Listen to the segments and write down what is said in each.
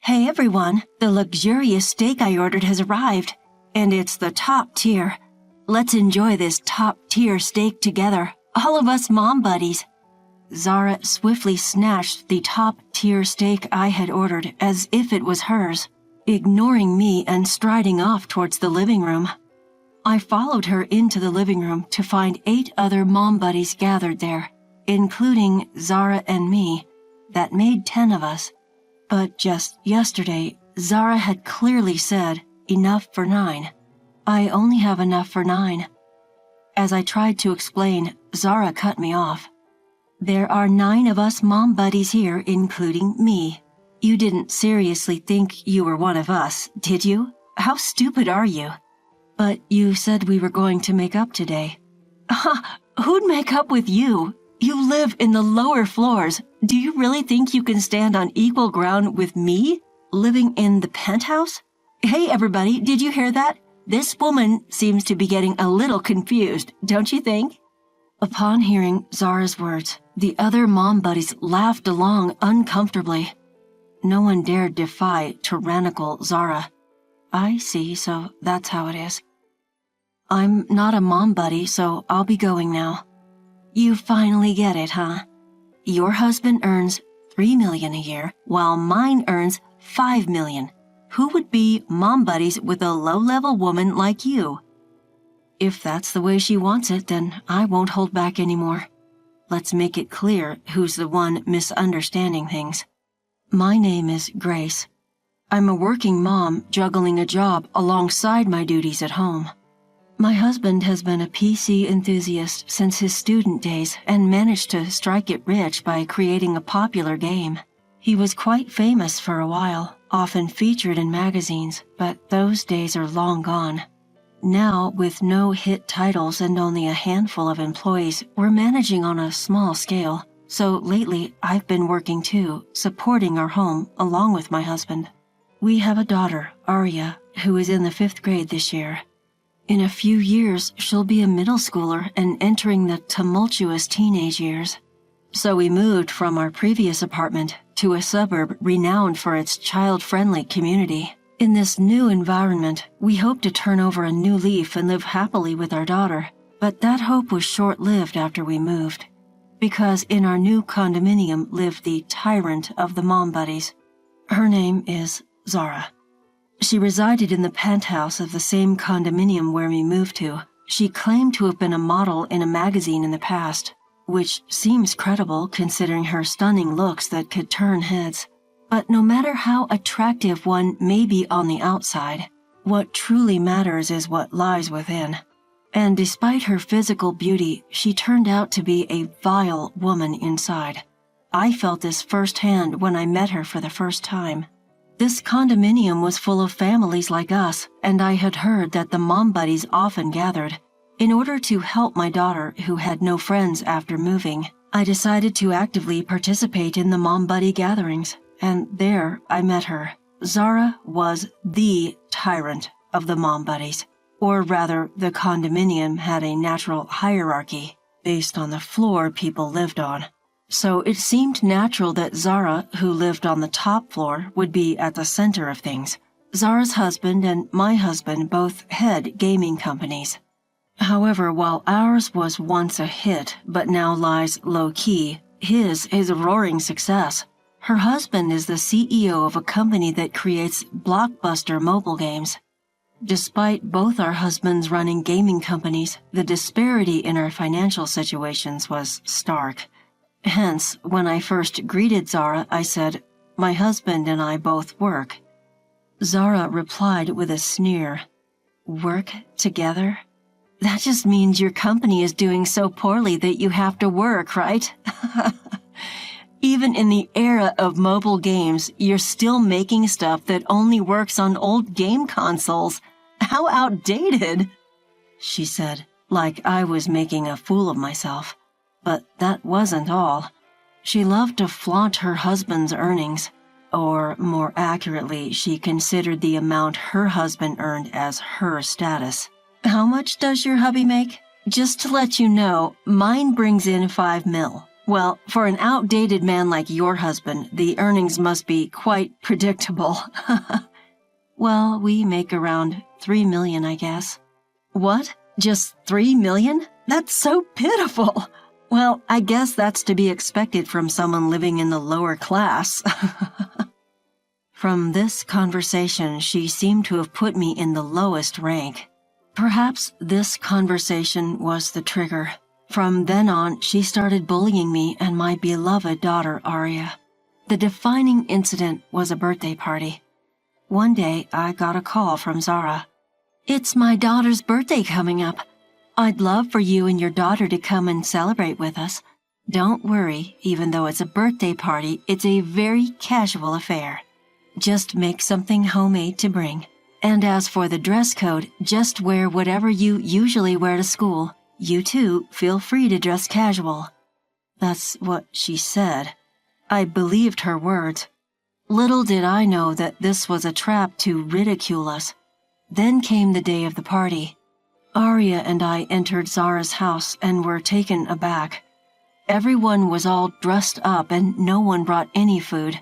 Hey everyone, the luxurious steak I ordered has arrived, and it's the top tier. Let's enjoy this top tier steak together, all of us mom buddies. Zara swiftly snatched the top tier steak I had ordered as if it was hers, ignoring me and striding off towards the living room. I followed her into the living room to find 8 other mom buddies gathered there, including Zara and me. That made 10 of us. But just yesterday, Zara had clearly said, enough for 9. I only have enough for 9. As I tried to explain, Zara cut me off. There are 9 of us mom buddies here, including me. You didn't seriously think you were one of us, did you? How stupid are you? But you said we were going to make up today. Who'd make up with you? You live in the lower floors. Do you really think you can stand on equal ground with me, living in the penthouse? Hey everybody, did you hear that? This woman seems to be getting a little confused, don't you think? Upon hearing Zara's words, the other mom buddies laughed along uncomfortably. No one dared defy tyrannical Zara. I see, so that's how it is. I'm not a mom buddy, so I'll be going now. You finally get it, huh? Your husband earns $3 million a year, while mine earns $5 million. Who would be mom buddies with a low-level woman like you? If that's the way she wants it, then I won't hold back anymore. Let's make it clear who's the one misunderstanding things. My name is Grace. I'm a working mom juggling a job alongside my duties at home. My husband has been a PC enthusiast since his student days and managed to strike it rich by creating a popular game. He was quite famous for a while, often featured in magazines, but those days are long gone. Now, with no hit titles and only a handful of employees, we're managing on a small scale. So lately, I've been working too, supporting our home along with my husband. We have a daughter, Arya, who is in the 5th grade this year. In a few years, she'll be a middle schooler and entering the tumultuous teenage years. So we moved from our previous apartment to a suburb renowned for its child-friendly community. In this new environment, we hope to turn over a new leaf and live happily with our daughter. But that hope was short-lived after we moved. Because in our new condominium lived the tyrant of the mom buddies. Her name is Zara. She resided in the penthouse of the same condominium where we moved to. She claimed to have been a model in a magazine in the past, which seems credible considering her stunning looks that could turn heads. But no matter how attractive one may be on the outside, what truly matters is what lies within. And despite her physical beauty, she turned out to be a vile woman inside. I felt this firsthand when I met her for the first time. This condominium was full of families like us, and I had heard that the mom buddies often gathered. In order to help my daughter, who had no friends after moving, I decided to actively participate in the mom buddy gatherings, and there I met her. Zara was the tyrant of the mom buddies, or rather, the condominium had a natural hierarchy based on the floor people lived on. So it seemed natural that Zara, who lived on the top floor, would be at the center of things. Zara's husband and my husband both head gaming companies. However, while ours was once a hit but now lies low-key, his is a roaring success. Her husband is the CEO of a company that creates blockbuster mobile games. Despite both our husbands running gaming companies, the disparity in our financial situations was stark. Hence, when I first greeted Zara, I said, "My husband and I both work." Zara replied with a sneer, "Work together? That just means your company is doing so poorly that you have to work, right?" Even in the era of mobile games, you're still making stuff that only works on old game consoles. How outdated, she said, like I was making a fool of myself. But that wasn't all. She loved to flaunt her husband's earnings, or more accurately, she considered the amount her husband earned as her status. "How much does your hubby make? Just to let you know, mine brings in $5 million, Well, for an outdated man like your husband, the earnings must be quite predictable. Well, we make around $3 million, I guess. What? Just $3 million? That's so pitiful. Well, I guess that's to be expected from someone living in the lower class. From this conversation, she seemed to have put me in the lowest rank. Perhaps this conversation was the trigger. From then on, she started bullying me and my beloved daughter, Aria. The defining incident was a birthday party. One day, I got a call from Zara. "It's my daughter's birthday coming up. I'd love for you and your daughter to come and celebrate with us. Don't worry, even though it's a birthday party, it's a very casual affair. Just make something homemade to bring. And as for the dress code, just wear whatever you usually wear to school. You too, feel free to dress casual." That's what she said. I believed her words. Little did I know that this was a trap to ridicule us. Then came the day of the party. Aria and I entered Zara's house and were taken aback. Everyone was all dressed up and no one brought any food.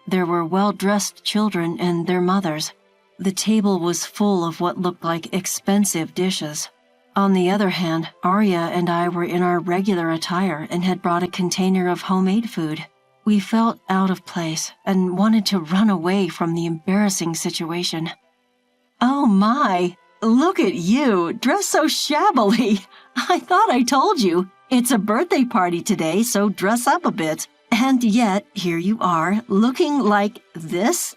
There were well-dressed children and their mothers. The table was full of what looked like expensive dishes. On the other hand, Aria and I were in our regular attire and had brought a container of homemade food. We felt out of place and wanted to run away from the embarrassing situation. "Oh my, look at you, dressed so shabbily. I thought I told you. It's a birthday party today, so dress up a bit. And yet, here you are, looking like this?"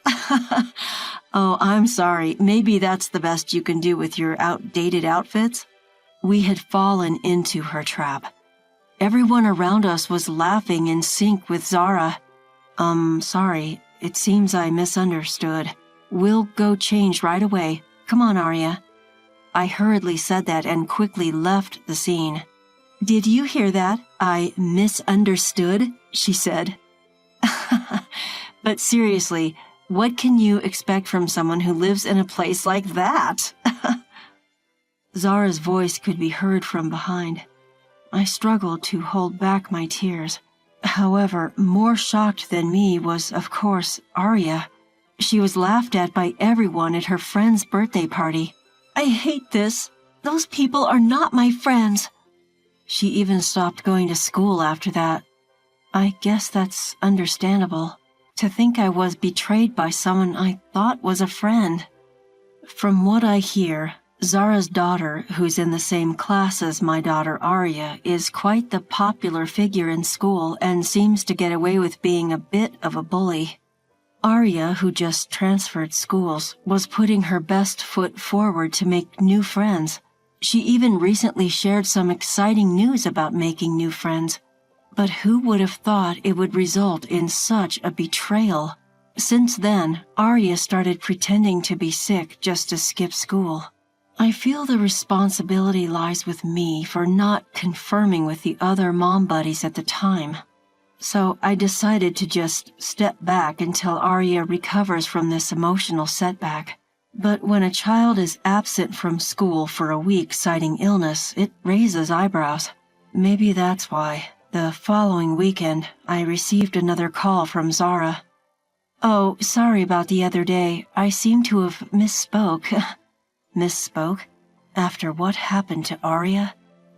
"Oh, I'm sorry. Maybe that's the best you can do with your outdated outfits." We had fallen into her trap. Everyone around us was laughing in sync with Zara. Sorry, it seems I misunderstood. We'll go change right away. Come on, Aria." I hurriedly said that and quickly left the scene. "Did you hear that? I misunderstood," she said. But seriously, what can you expect from someone who lives in a place like that? Zara's voice could be heard from behind. I struggled to hold back my tears. However, more shocked than me was, of course, Aria. She was laughed at by everyone at her friend's birthday party. "I hate this. Those people are not my friends." She even stopped going to school after that. I guess that's understandable. To think I was betrayed by someone I thought was a friend. From what I hear, Zara's daughter, who's in the same class as my daughter Aria, is quite the popular figure in school and seems to get away with being a bit of a bully. Aria, who just transferred schools, was putting her best foot forward to make new friends. She even recently shared some exciting news about making new friends. But who would have thought it would result in such a betrayal? Since then, Aria started pretending to be sick just to skip school. I feel the responsibility lies with me for not confirming with the other mom buddies at the time. So I decided to just step back until Aria recovers from this emotional setback. But when a child is absent from school for a week citing illness, it raises eyebrows. Maybe that's why. The following weekend, I received another call from Zara. "Oh, sorry about the other day. I seem to have misspoke." Misspoke? After what happened to Aria?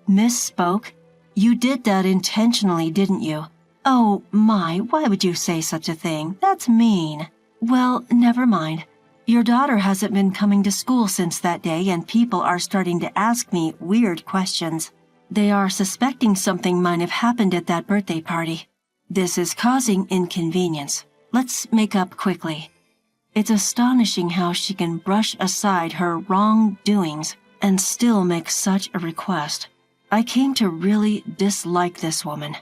Misspoke? You did that intentionally, didn't you? "Oh, my, why would you say such a thing? That's mean." "Well, never mind. Your daughter hasn't been coming to school since that day and people are starting to ask me weird questions. They are suspecting something might have happened at that birthday party. This is causing inconvenience. Let's make up quickly." It's astonishing how she can brush aside her wrongdoings and still make such a request. I came to really dislike this woman.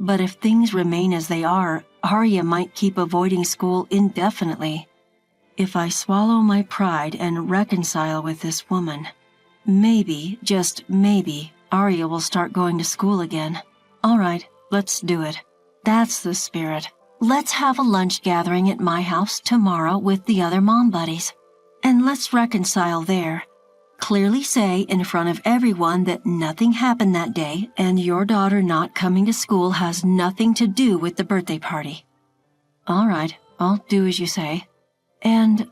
But if things remain as they are, Aria might keep avoiding school indefinitely. If I swallow my pride and reconcile with this woman, maybe, just maybe, Aria will start going to school again. All right, let's do it. That's the spirit. Let's have a lunch gathering at my house tomorrow with the other mom buddies. And let's reconcile there. clearly say in front of everyone that nothing happened that day and your daughter not coming to school has nothing to do with the birthday party." "All right, I'll do as you say. And,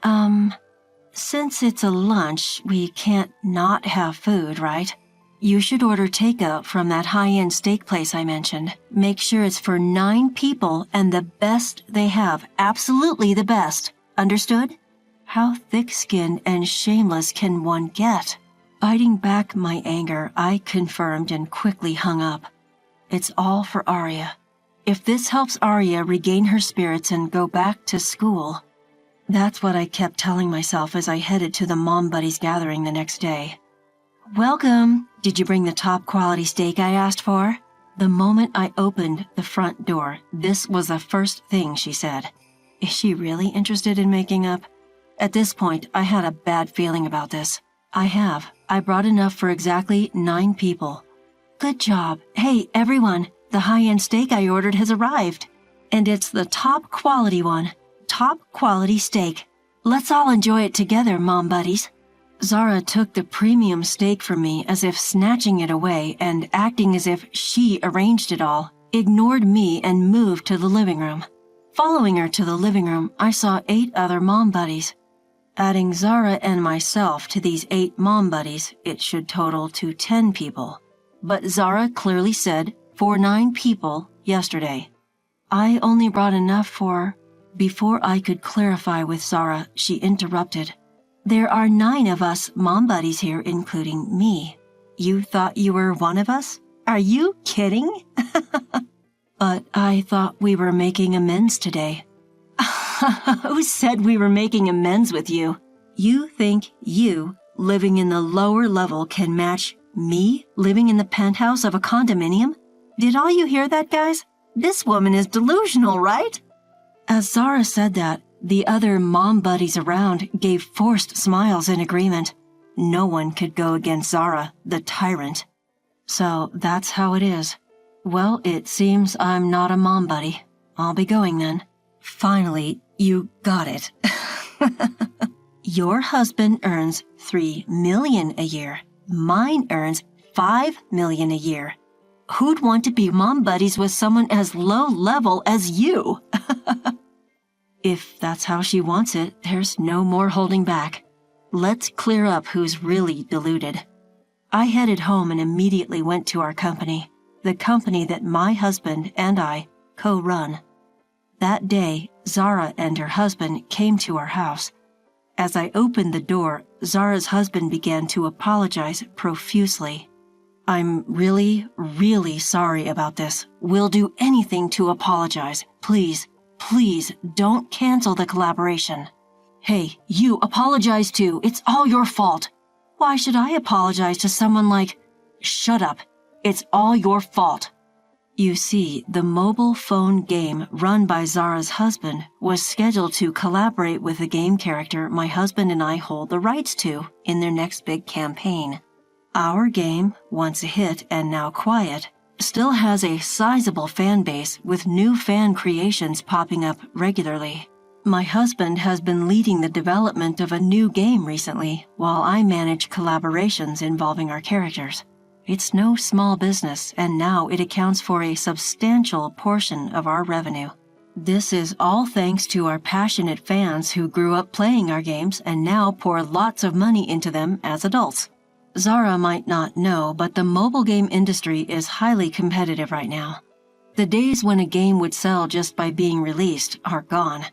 since it's a lunch, we can't not have food, right? You should order takeout from that high-end steak place I mentioned. Make sure it's for 9 people and the best they have, absolutely the best. Understood?" How thick-skinned and shameless can one get? Biting back my anger, I confirmed and quickly hung up. It's all for Arya. If this helps Arya regain her spirits and go back to school. That's what I kept telling myself as I headed to the Mom Buddies gathering the next day. "Welcome. Did you bring the top-quality steak I asked for?" The moment I opened the front door, this was the first thing she said. Is she really interested in making up? At this point, I had a bad feeling about this. I brought enough for exactly 9 people. "Good job. Hey, everyone, the high-end steak I ordered has arrived. And it's the top-quality one. Top-quality steak. Let's all enjoy it together, Mom Buddies." Zara took the premium steak from me as if snatching it away and acting as if she arranged it all, ignored me and moved to the living room. Following her to the living room, I saw 8 other Mom Buddies. Adding Zara and myself to these 8 Mom Buddies, it should total to 10 people. But Zara clearly said for 9 people yesterday. I only brought enough for... Before I could clarify with Zara, she interrupted. "There are 9 of us Mom Buddies here, including me. You thought you were one of us? Are you kidding?" "But I thought we were making amends today." "Who said we were making amends with you? You think you, living in the lower level, can match me, living in the penthouse of a condominium? Did all you hear that, guys? This woman is delusional, right?" As Zara said that, the other Mom Buddies around gave forced smiles in agreement. No one could go against Zara, the tyrant. So that's how it is. Well, it seems I'm not a Mom Buddy. I'll be going then. Finally, you got it. Your husband earns $3 million a year. Mine earns $5 million a year. Who'd want to be Mom Buddies with someone as low level as you? If that's how she wants it, there's no more holding back. Let's clear up who's really deluded. I headed home and immediately went to our company, the company that my husband and I co-run. That day, Zara and her husband came to our house. As I opened the door, Zara's husband began to apologize profusely. "I'm really, really sorry about this. We'll do anything to apologize. Please, please don't cancel the collaboration." "Hey, you apologize too. It's all your fault." "Why should I apologize to someone like..." "Shut up. It's all your fault." You see, the mobile phone game run by Zara's husband was scheduled to collaborate with the game character my husband and I hold the rights to in their next big campaign. Our game, once a hit and now quiet, still has a sizable fan base with new fan creations popping up regularly. My husband has been leading the development of a new game recently, while I manage collaborations involving our characters. It's no small business, and now it accounts for a substantial portion of our revenue. This is all thanks to our passionate fans who grew up playing our games and now pour lots of money into them as adults. Zara might not know, but the mobile game industry is highly competitive right now. The days when a game would sell just by being released are gone.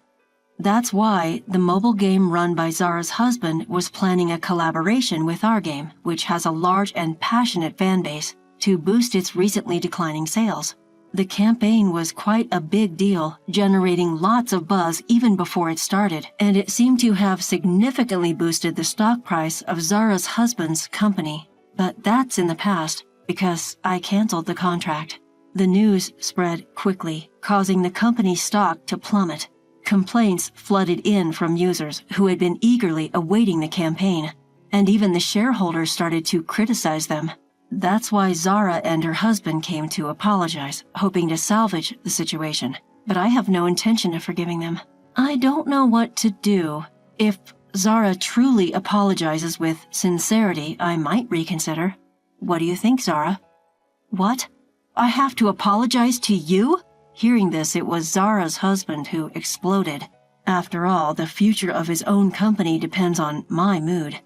That's why the mobile game run by Zara's husband was planning a collaboration with our game, which has a large and passionate fan base, to boost its recently declining sales. The campaign was quite a big deal, generating lots of buzz even before it started, and it seemed to have significantly boosted the stock price of Zara's husband's company. But that's in the past, because I canceled the contract. The news spread quickly, causing the company's stock to plummet. Complaints flooded in from users who had been eagerly awaiting the campaign, and even the shareholders started to criticize them. That's why Zara and her husband came to apologize, hoping to salvage the situation. But I have no intention of forgiving them. I don't know what to do. If Zara truly apologizes with sincerity, I might reconsider. What do you think, Zara? What? I have to apologize to you? Hearing this, it was Zara's husband who exploded. After all, the future of his own company depends on my mood.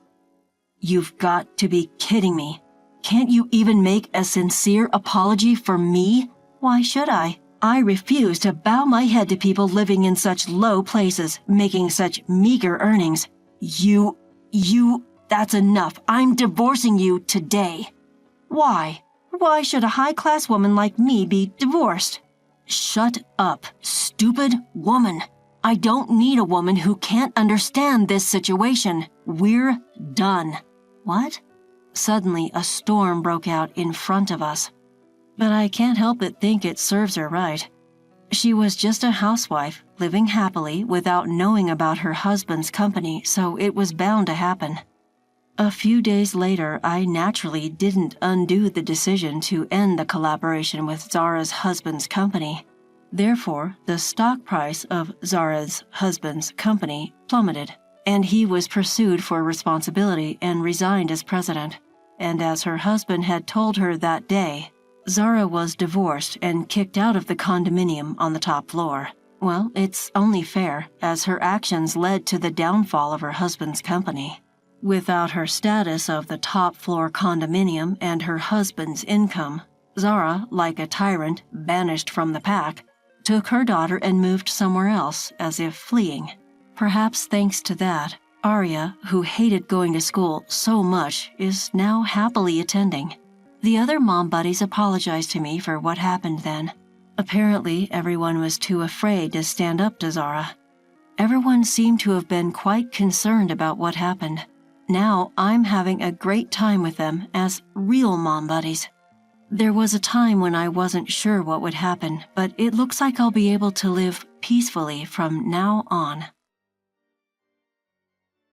You've got to be kidding me. Can't you even make a sincere apology for me? Why should I? I refuse to bow my head to people living in such low places, making such meager earnings. That's enough. I'm divorcing you today. Why? Why should a high-class woman like me be divorced? Shut up, stupid woman. I don't need a woman who can't understand this situation. We're done. What? Suddenly, a storm broke out in front of us. But I can't help but think it serves her right. She was just a housewife, living happily without knowing about her husband's company, so it was bound to happen. A few days later, I naturally didn't undo the decision to end the collaboration with Zara's husband's company. Therefore, the stock price of Zara's husband's company plummeted, and he was pursued for responsibility and resigned as president. And as her husband had told her that day, Zara was divorced and kicked out of the condominium on the top floor. Well, it's only fair, as her actions led to the downfall of her husband's company. Without her status of the top floor condominium and her husband's income, Zara, like a tyrant banished from the pack, took her daughter and moved somewhere else as if fleeing. Perhaps thanks to that, Arya, who hated going to school so much, is now happily attending. The other mom buddies apologized to me for what happened then. Apparently, everyone was too afraid to stand up to Zara. Everyone seemed to have been quite concerned about what happened. Now I'm having a great time with them as real mom buddies. There was a time when I wasn't sure what would happen, but it looks like I'll be able to live peacefully from now on.